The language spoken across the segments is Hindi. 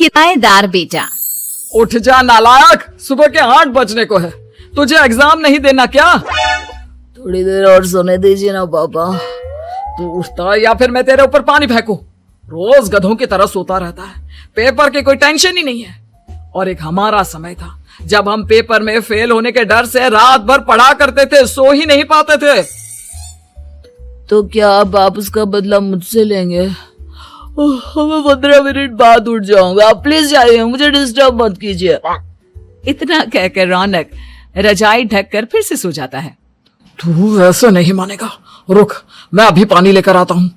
किराएदार बेटा। उठ जा नालायक, सुबह के 8 बजने को है, तुझे एग्जाम नहीं देना क्या? थोड़ी देर और सोने दीजिए ना पापा। तू उठता या फिर मैं तेरे ऊपर पानी फेंकूं? रोज गधों की तरह सोता रहता है, पेपर की कोई टेंशन ही नहीं है। और एक हमारा समय था जब हम पेपर में फेल होने के डर से रात भर पढ़ा करते थे, सो ही नहीं पाते थे। तो क्या अब आप उसका बदला मुझसे लेंगे? मैं 15 मिनट बाद उठ जाऊंगा, आप प्लीज जाइए, मुझे डिस्टर्ब मत कीजिए। इतना कहकर रौनक रजाई ढककर फिर से सो जाता है। तू ऐसे नहीं मानेगा, रुक मैं अभी पानी लेकर आता हूँ।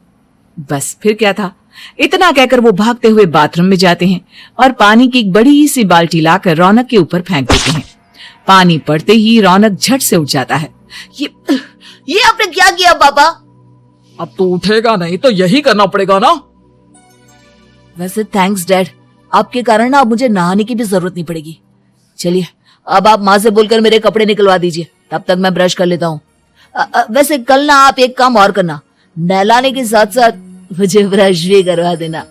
बस फिर क्या था, इतना कहकर वो भागते हुए बाथरूम में जाते हैं और पानी की एक बड़ी सी बाल्टी लाकर रौनक के ऊपर फेंक देते हैं। पानी पड़ते ही रौनक झट से उठ जाता है। ये आपने क्या किया पापा? अब तू उठेगा नहीं तो यही करना पड़ेगा ना। वैसे थैंक्स डैड, आपके कारण ना अब मुझे नहाने की भी जरूरत नहीं पड़ेगी। चलिए अब आप माँ से बोलकर मेरे कपड़े निकलवा दीजिए, तब तक मैं ब्रश कर लेता हूँ। वैसे कल ना आप एक काम और करना, नहलाने के साथ साथ मुझे ब्रश भी करवा देना।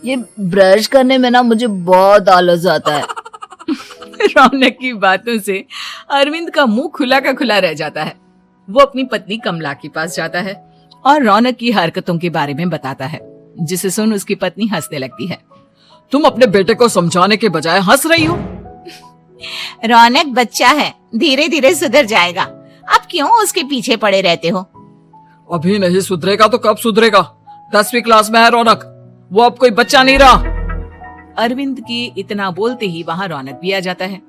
ये ब्रश करने में ना मुझे बहुत आलस आता है। रौनक की बातों से अरविंद का मुंह खुला का खुला रह जाता है। वो अपनी पत्नी कमला के पास जाता है और रौनक की हरकतों के बारे में बताता है, जिसे सुन उसकी पत्नी हंसने लगती है। तुम अपने बेटे को समझाने के बजाय हंस रही हो। रौनक बच्चा है, धीरे धीरे सुधर जाएगा, आप क्यों उसके पीछे पड़े रहते हो? अभी नहीं सुधरेगा तो कब सुधरेगा? 10वीं क्लास में है रौनक, वो अब कोई बच्चा नहीं रहा। अरविंद की इतना बोलते ही वहाँ रौनक भी आ जाता है।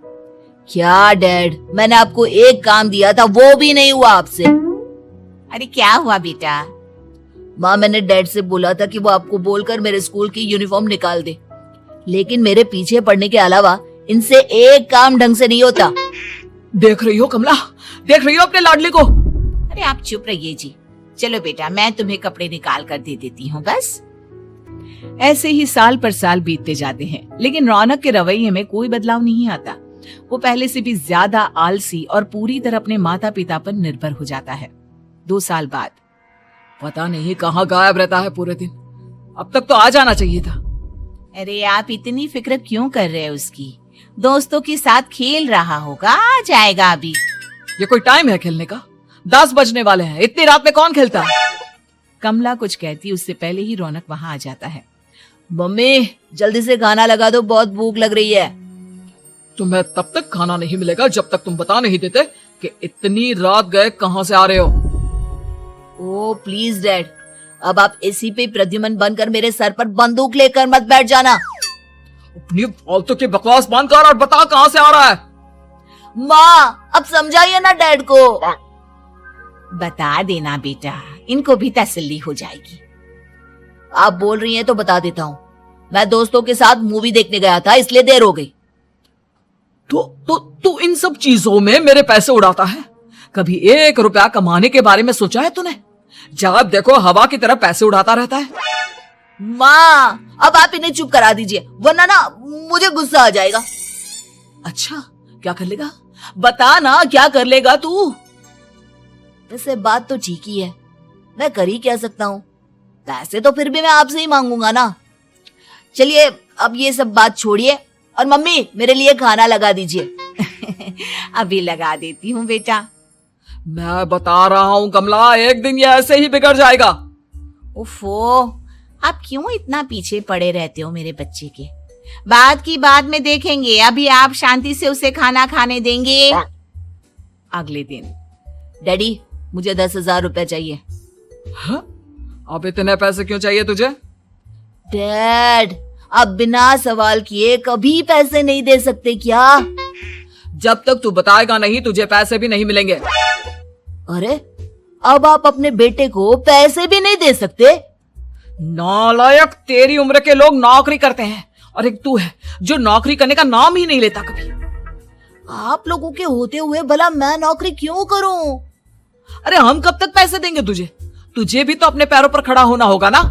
क्या डैड, मैंने आपको एक काम दिया था, वो भी नहीं हुआ आपसे। अरे क्या हुआ बेटा? माँ, मैंने डैड से बोला था कि वो आपको बोलकर मेरे स्कूल की यूनिफॉर्म निकाल दे, लेकिन मेरे पीछे पड़ने के अलावा इनसे एक काम ढंग से नहीं होता। देख रही हो कमला, देख रही हो अपने लाडले को? अरे आप चुप रहिए जी। चलो बेटा, मैं तुम्हें कपड़े निकाल कर दे देती हूँ बस। ऐसे ही साल पर साल बीतते जाते हैं, लेकिन रौनक के रवैये में कोई बदलाव नहीं आता। वो पहले से भी ज्यादा आलसी और पूरी तरह अपने माता पिता पर निर्भर हो जाता है। 2 साल बाद पता नहीं कहाँ गायब रहता है पूरे दिन, अब तक तो आ जाना चाहिए था। अरे आप इतनी फिक्र क्यों कर रहे हैं उसकी? दोस्तों के साथ खेल रहा होगा, आ जाएगा अभी। ये कोई टाइम है खेलने का? 10 बजने वाले हैं, इतनी रात में कौन खेलता है? कमला कुछ कहती उससे पहले ही रौनक वहाँ आ जाता है। मम्मी जल्दी से खाना लगा दो, बहुत भूख लग रही है। तुम्हें तब तक खाना नहीं मिलेगा जब तक तुम बता नहीं देते कि इतनी रात गए कहाँ से आ रहे हो। ओ प्लीज डैड, अब आप एसी पे प्रद्युमन बनकर मेरे सर पर बंदूक लेकर मत बैठ जाना। अपनी फालतू की बकवास बंद कर और बता कहाँ से आ रहा है। माँ अब समझाइए ना डैड को। बता देना बेटा, इनको भी तसल्ली हो जाएगी। आप बोल रही हैं तो बता देता हूँ, मैं दोस्तों के साथ मूवी देखने गया था, इसलिए देर हो गई। तो इन सब चीजों में मेरे पैसे उड़ाता है? कभी 1 रुपया कमाने के बारे में सोचा है तूने? जब देखो हवा की तरह पैसे उड़ाता रहता है। माँ अब आप इन्हें चुप करा दीजिए, वरना ना मुझे गुस्सा आ जाएगा। अच्छा क्या कर लेगा? बता ना क्या कर लेगा तू? वैसे बात तो ठीक ही है, मैं कर ही क्या सकता हूँ, पैसे तो फिर भी मैं आपसे ही मांगूंगा ना। चलिए अब ये सब बात छोड़िए और मम्मी मेरे लिए खाना लगा दीजिए। अभी लगा देती हूँ बेटा। मैं बता रहा हूँ कमला, एक दिन ये ऐसे ही बिगड़ जाएगा। उफ़ो, आप क्यों इतना पीछे पड़े रहते हो मेरे बच्चे के? बाद की बात में देखेंगे, अभी आप शांति से उसे खाना खाने देंगे। अगले दिन डैडी मुझे 10,000 रुपए चाहिए। हाँ? अब इतने पैसे क्यों चाहिए तुझे? डैड आप बिना सवाल किए कभी पैसे नहीं दे सकते क्या? जब तक तू बताएगा नहीं तुझे पैसे भी नहीं मिलेंगे। अरे अब आप अपने बेटे को पैसे भी नहीं दे सकते? नालायक, तेरी उम्र के लोग नौकरी करते हैं और एक तू है जो नौकरी करने का नाम ही नहीं लेता कभी। आप लोगों के होते हुए भला मैं नौकरी क्यों करूं? अरे हम कब तक पैसे देंगे तुझे? तुझे भी तो अपने पैरों पर खड़ा होना होगा ना।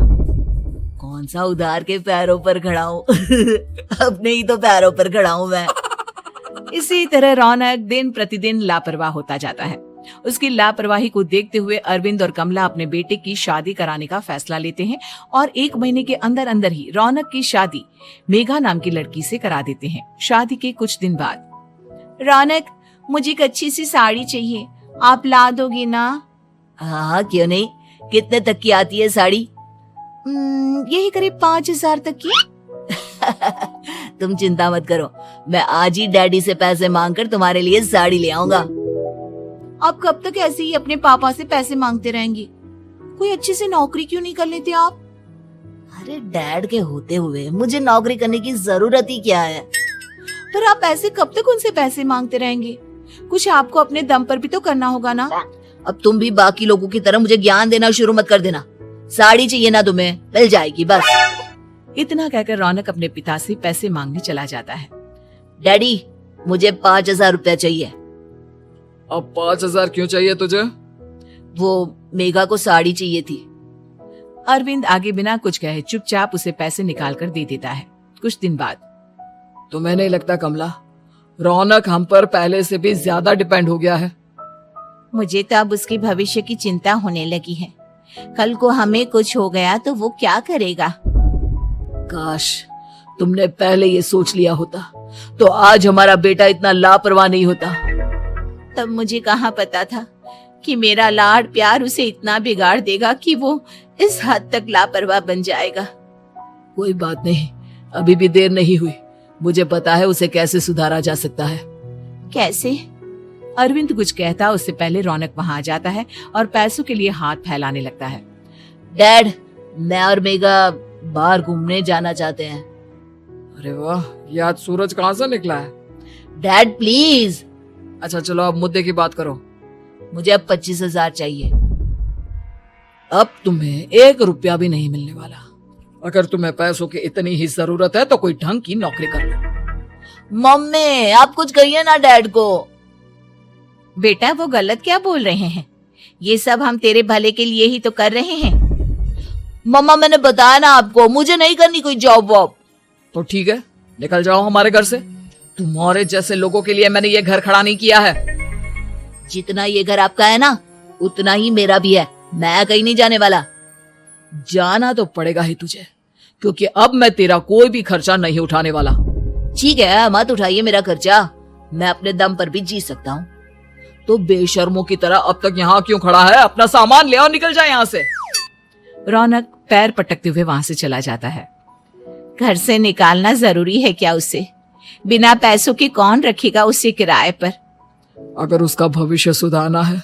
कौन सा उधार के पैरों पर खड़ा हूं? अपने ही तो पैरों पर खड़ा हूं मैं। इसी तरह रौनक दिन प्रतिदिन लापरवाह होता जाता है उसकी लापरवाही को देखते हुए अरविंद और कमला अपने बेटे की शादी कराने का फैसला लेते हैं और 1 महीने के अंदर अंदर ही रौनक की शादी मेघा नाम की लड़की से करा देते हैं। शादी के कुछ दिन बाद, रौनक, मुझे एक अच्छी सी साड़ी चाहिए, आप ला दोगे ना? हाँ, क्यों नहीं। कितने तक की आती है साड़ी? यही करीब 5,000 तक की। तुम चिंता मत करो, मैं आज ही डैडी से पैसे मांगकर तुम्हारे लिए साड़ी ले आऊंगा। आप कब तक ऐसे ही अपने पापा से पैसे मांगते रहेंगे? कोई अच्छी सी नौकरी क्यों नहीं कर लेते आप? अरे डैड के होते हुए मुझे नौकरी करने की जरूरत ही क्या है? पर आप ऐसे कब तक उनसे पैसे मांगते रहेंगे? कुछ आपको अपने दम पर भी तो करना होगा ना। अब तुम भी बाकी लोगों की तरह मुझे ज्ञान देना शुरू मत कर देना। साड़ी चाहिए ना तुम्हें, मिल जाएगी बस। इतना कहकर रौनक अपने पिता से पैसे मांगने चला जाता है। डैडी, मुझे 5,000 रुपया चाहिए। अब 5,000 क्यों चाहिए तुझे? वो मेघा को साड़ी चाहिए थी। अरविंद आगे बिना कुछ कहे चुपचाप उसे पैसे निकाल कर दे देता है। कुछ दिन बाद, तुम्हें नहीं लगता कमला, रौनक हम पर पहले से भी ज्यादा डिपेंड हो गया है? मुझे तो अब उसके भविष्य की चिंता होने लगी है। कल को हमें कुछ हो गया तो वो क्या करेगा? काश तुमने पहले ये सोच लिया होता तो आज हमारा बेटा इतना लापरवाह नहीं होता। तब मुझे कहाँ पता था कि मेरा लाड प्यार उसे इतना बिगाड़ देगा कि वो इस हद तक लापरवाह बन जाएगा। कोई बात नहीं, अभी भी देर नहीं हुई। मुझे पता है उसे कैसे सुधारा जा सकता है। कैसे? अरविंद कुछ कहता उससे पहले रौनक वहां आ जाता है और पैसों के लिए हाथ फैलाने लगता है। डैड, मैं और मेघा बाहर घूमने जाना चाहते हैं। अरे वाह, ये आज सूरज कहाँ से निकला है? Dad please. अच्छा चलो अब मुद्दे की बात करो। मुझे अब 25,000 चाहिए। अब तुम्हें 1 रुपया भी नहीं मिलने वाला। अगर तुम्हें पैसों की इतनी ही जरूरत है तो कोई ढंग की नौकरी कर लो। मम्मी, आप कुछ कहिए ना डैड को। बेटा, वो गलत क्या बोल रहे हैं? ये सब हम तेरे भले के लिए ही तो कर रहे हैं। मम्मा, मैंने बताया ना आपको, मुझे नहीं करनी कोई जॉब वॉब। तो ठीक है, निकल जाओ हमारे घर से। तुम्हारे जैसे लोगों के लिए मैंने ये घर खड़ा नहीं किया है। जितना ये घर आपका है ना, उतना ही मेरा भी है। मैं कहीं नहीं जाने वाला। जाना तो पड़ेगा ही तुझे, क्योंकि अब मैं तेरा कोई भी खर्चा नहीं उठाने वाला। ठीक है, मत उठाइए मेरा खर्चा, मैं अपने दम पर भी जी सकता हूँ। तो बेशर्मों की तरह अब तक यहाँ क्यों खड़ा है? अपना सामान ले आओ, निकल जाए यहाँ से। रौनक पैर पटकते हुए वहां से चला जाता है। घर से निकालना जरूरी है क्या उसे? बिना पैसों के कौन रखेगा उसे किराए पर? अगर उसका भविष्य सुधारना है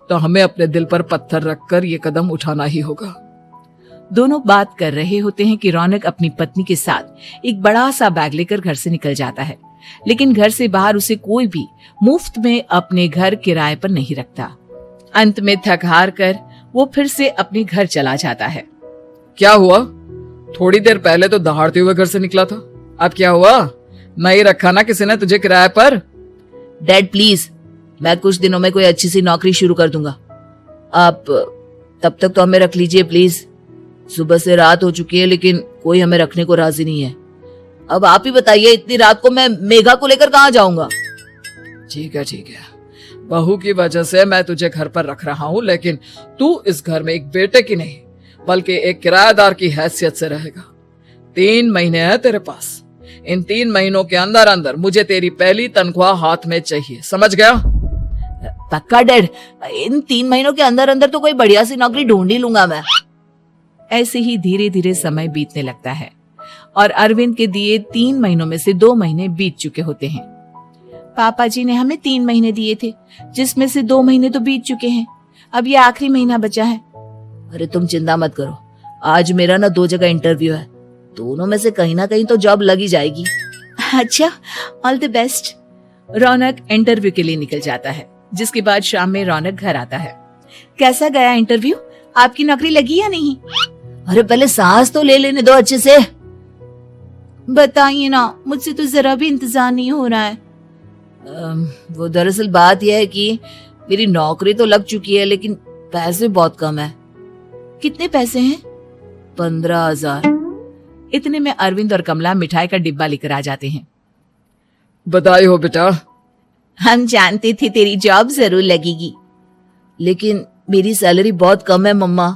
तो हमें अपने दिल पर पत्थर रखकर ये कदम उठाना ही होगा। दोनों बात कर रहे होते हैं कि रौनक अपनी पत्नी के साथ एक बड़ा सा बैग लेकर घर से निकल जाता है, लेकिन घर से बाहर उसे कोई भी मुफ्त में अपने घर किराए पर नहीं रखता। अंत में थक हार कर वो फिर से अपने घर चला जाता है। क्या हुआ? थोड़ी देर पहले तो दहाड़ते हुए घर से निकला था, अब क्या हुआ? नहीं रखा ना किसी ने तुझे किराए पर? डैड प्लीज, मैं कुछ दिनों में कोई अच्छी सी नौकरी शुरू कर दूंगा। आप तब तक तो हमें रख लीजिए प्लीज। सुबह से रात हो चुकी है लेकिन कोई हमें रखने को राजी नहीं है। अब आप ही बताइए, इतनी रात को मैं मेघा को लेकर कहाँ जाऊंगा? ठीक है, बहू की वजह से मैं तुझे घर पर रख रहा हूँ, लेकिन तू इस घर में एक बेटे की नहीं बल्कि एक किराएदार की हैसियत से रहेगा। 3 महीने है तेरे पास। इन 3 महीनों के अंदर अंदर मुझे तेरी पहली तनख्वाह हाथ में चाहिए, समझ गया? पक्का डैड, इन 3 महीनों के अंदर अंदर तो कोई बढ़िया सी नौकरी ढूंढ ही लूंगा मैं। ऐसे ही धीरे धीरे समय बीतने लगता है और अरविंद के दिए 3 महीनों में से 2 महीने बीत चुके होते हैं। पापा जी ने हमें 3 महीने दिए थे, जिसमें से 2 महीने तो बीत चुके हैं। अब ये आखिरी महीना बचा है। अरे तुम चिंता मत करो, आज मेरा ना 2 जगह इंटरव्यू है, दोनों में से कहीं ना कहीं तो जॉब लगी जाएगी। अच्छा, all the best. Raunak interview के लिए निकल जाता है, जिसके बाद शाम में रौनक घर आता है। कैसा गया इंटरव्यू? आपकी नौकरी लगी या नहीं? अरे पहले सांस तो ले लेने दो अच्छे से। बताइए ना, मुझसे तो जरा भी इंतजार नहीं हो रहा है। वो दरअसल बात यह है कि मेरी नौकरी तो लग चुकी है लेकिन पैसे बहुत कम है। कितने पैसे हैं? 15,000। इतने में अरविंद और कमला मिठाई का डिब्बा लेकर आ जाते हैं। बधाई हो बेटा। हम जानते थे तेरी जॉब जरूर लगेगी। लेकिन मेरी सैलरी बहुत कम है मम्मा।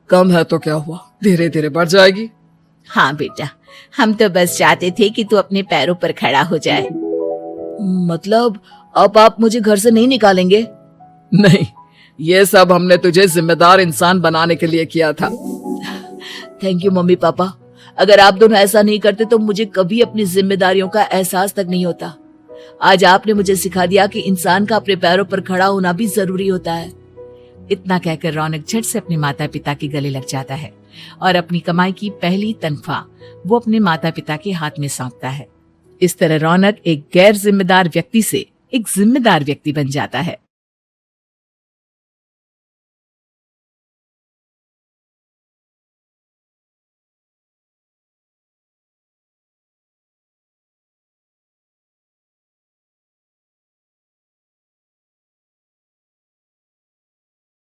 कम है तो क्या हुआ, धीरे धीरे बढ़ जाएगी। हाँ बेटा, हम तो बस चाहते थे कि तू अपने पैरों पर खड़ा हो जाए। मतलब अब आप मुझे घर से नहीं निकालेंगे? नहीं, ये सब हमने तुझे जिम्मेदार इंसान बनाने के लिए किया था। Thank you mummy papa. अगर आप दोनों ऐसा नहीं करते तो मुझे कभी अपनी जिम्मेदारियों का एहसास तक नहीं होता। आज आपने मुझे सिखा दिया कि इंसान का अपने पैरों पर खड़ा होना भी जरूरी होता है। इतना कहकर रौनक झट से अपने माता पिता के गले लग जाता है और अपनी कमाई की पहली तनख्वाह वो अपने माता पिता के हाथ में सौंपता है। इस तरह रौनक एक गैर जिम्मेदार व्यक्ति से एक जिम्मेदार व्यक्ति बन जाता है।